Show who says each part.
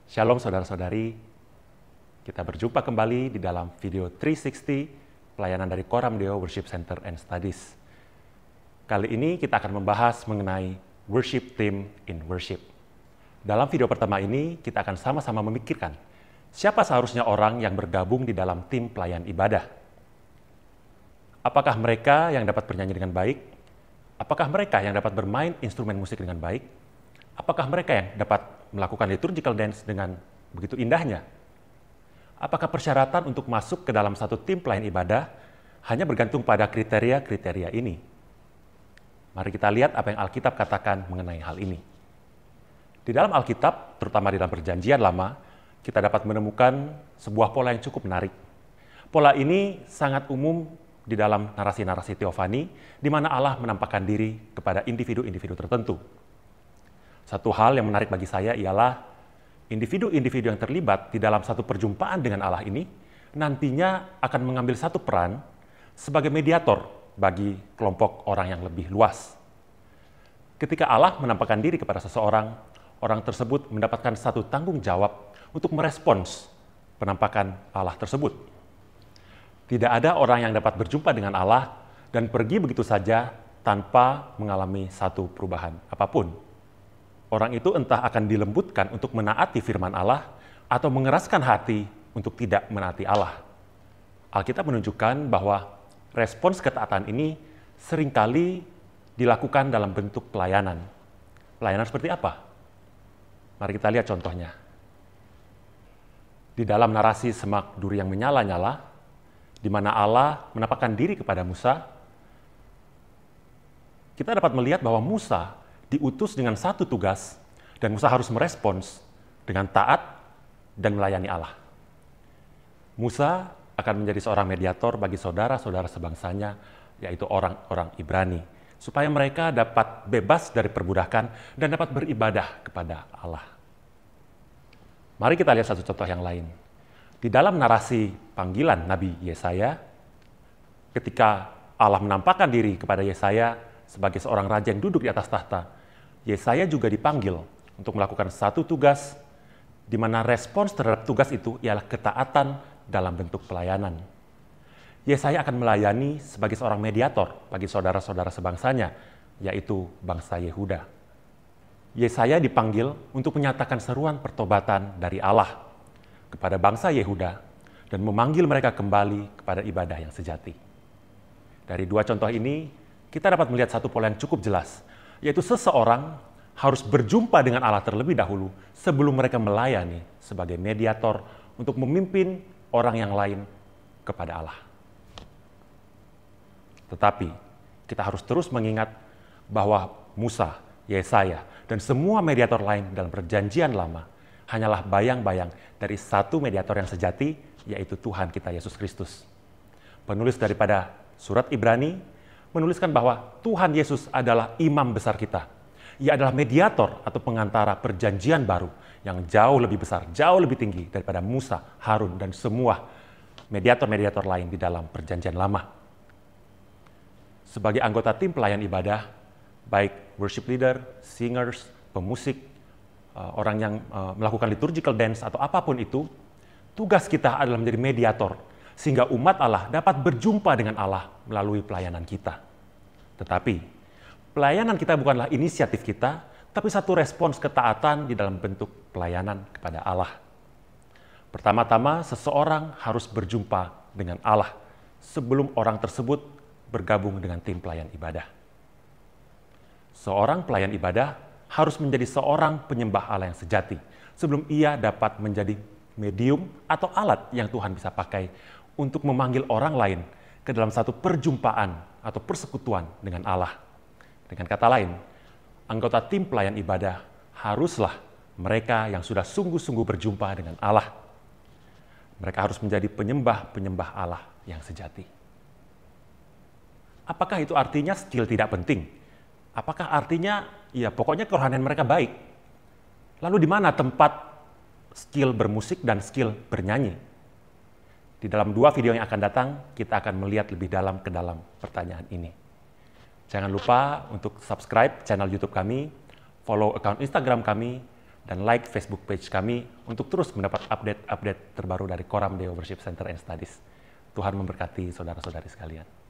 Speaker 1: Shalom saudara-saudari, kita berjumpa kembali di dalam video 360 pelayanan dari Koram Deo Worship Center and Studies. Kali ini kita akan membahas mengenai worship team in worship. Dalam video pertama ini, kita akan sama-sama memikirkan siapa seharusnya orang yang bergabung di dalam tim pelayan ibadah. Apakah mereka yang dapat bernyanyi dengan baik? Apakah mereka yang dapat bermain instrumen musik dengan baik? Apakah mereka yang dapat melakukan liturgical dance dengan begitu indahnya? Apakah persyaratan untuk masuk ke dalam satu tim pelayan ibadah hanya bergantung pada kriteria-kriteria ini? Mari kita lihat apa yang Alkitab katakan mengenai hal ini. Di dalam Alkitab, terutama di dalam Perjanjian Lama, kita dapat menemukan sebuah pola yang cukup menarik. Pola ini sangat umum di dalam narasi-narasi teofani, di mana Allah menampakkan diri kepada individu-individu tertentu. Satu hal yang menarik bagi saya ialah individu-individu yang terlibat di dalam satu perjumpaan dengan Allah ini nantinya akan mengambil satu peran sebagai mediator bagi kelompok orang yang lebih luas. Ketika Allah menampakkan diri kepada seseorang, orang tersebut mendapatkan satu tanggung jawab untuk merespons penampakan Allah tersebut. Tidak ada orang yang dapat berjumpa dengan Allah dan pergi begitu saja tanpa mengalami satu perubahan apapun. Orang itu entah akan dilembutkan untuk menaati firman Allah atau mengeraskan hati untuk tidak menaati Allah. Alkitab menunjukkan bahwa respons ketaatan ini seringkali dilakukan dalam bentuk pelayanan. Pelayanan seperti apa? Mari kita lihat contohnya. Di dalam narasi semak duri yang menyala-nyala, di mana Allah menampakkan diri kepada Musa, kita dapat melihat bahwa Musa diutus dengan satu tugas, dan Musa harus merespons dengan taat dan melayani Allah. Musa akan menjadi seorang mediator bagi saudara-saudara sebangsanya, yaitu orang-orang Ibrani, supaya mereka dapat bebas dari perbudakan dan dapat beribadah kepada Allah. Mari kita lihat satu contoh yang lain. Di dalam narasi panggilan Nabi Yesaya, ketika Allah menampakkan diri kepada Yesaya sebagai seorang raja yang duduk di atas tahta, Yesaya juga dipanggil untuk melakukan satu tugas di mana respons terhadap tugas itu ialah ketaatan dalam bentuk pelayanan. Yesaya akan melayani sebagai seorang mediator bagi saudara-saudara sebangsanya, yaitu bangsa Yehuda. Yesaya dipanggil untuk menyatakan seruan pertobatan dari Allah kepada bangsa Yehuda dan memanggil mereka kembali kepada ibadah yang sejati. Dari dua contoh ini, kita dapat melihat satu pola yang cukup jelas, yaitu seseorang harus berjumpa dengan Allah terlebih dahulu sebelum mereka melayani sebagai mediator untuk memimpin orang yang lain kepada Allah. Tetapi kita harus terus mengingat bahwa Musa, Yesaya, dan semua mediator lain dalam Perjanjian Lama hanyalah bayang-bayang dari satu mediator yang sejati, yaitu Tuhan kita Yesus Kristus. Penulis daripada surat Ibrani menuliskan bahwa Tuhan Yesus adalah imam besar kita. Ia adalah mediator atau pengantara perjanjian baru yang jauh lebih besar, jauh lebih tinggi daripada Musa, Harun, dan semua mediator-mediator lain di dalam perjanjian lama. Sebagai anggota tim pelayan ibadah, baik worship leader, singers, pemusik, orang yang melakukan liturgical dance atau apapun itu, tugas kita adalah menjadi mediator, sehingga umat Allah dapat berjumpa dengan Allah melalui pelayanan kita. Tetapi, pelayanan kita bukanlah inisiatif kita, tapi satu respons ketaatan di dalam bentuk pelayanan kepada Allah. Pertama-tama, seseorang harus berjumpa dengan Allah sebelum orang tersebut bergabung dengan tim pelayan ibadah. Seorang pelayan ibadah harus menjadi seorang penyembah Allah yang sejati sebelum ia dapat menjadi medium atau alat yang Tuhan bisa pakai untuk memanggil orang lain ke dalam satu perjumpaan atau persekutuan dengan Allah. Dengan kata lain, anggota tim pelayan ibadah haruslah mereka yang sudah sungguh-sungguh berjumpa dengan Allah. Mereka harus menjadi penyembah-penyembah Allah yang sejati. Apakah itu artinya skill tidak penting? Apakah artinya, ya pokoknya kerohanian mereka baik? Lalu di mana tempat skill bermusik dan skill bernyanyi? Di dalam dua video yang akan datang, kita akan melihat lebih dalam ke dalam pertanyaan ini. Jangan lupa untuk subscribe channel YouTube kami, follow account Instagram kami, dan like Facebook page kami untuk terus mendapat update-update terbaru dari Coram Deo Worship Center and Studies. Tuhan memberkati saudara-saudari sekalian.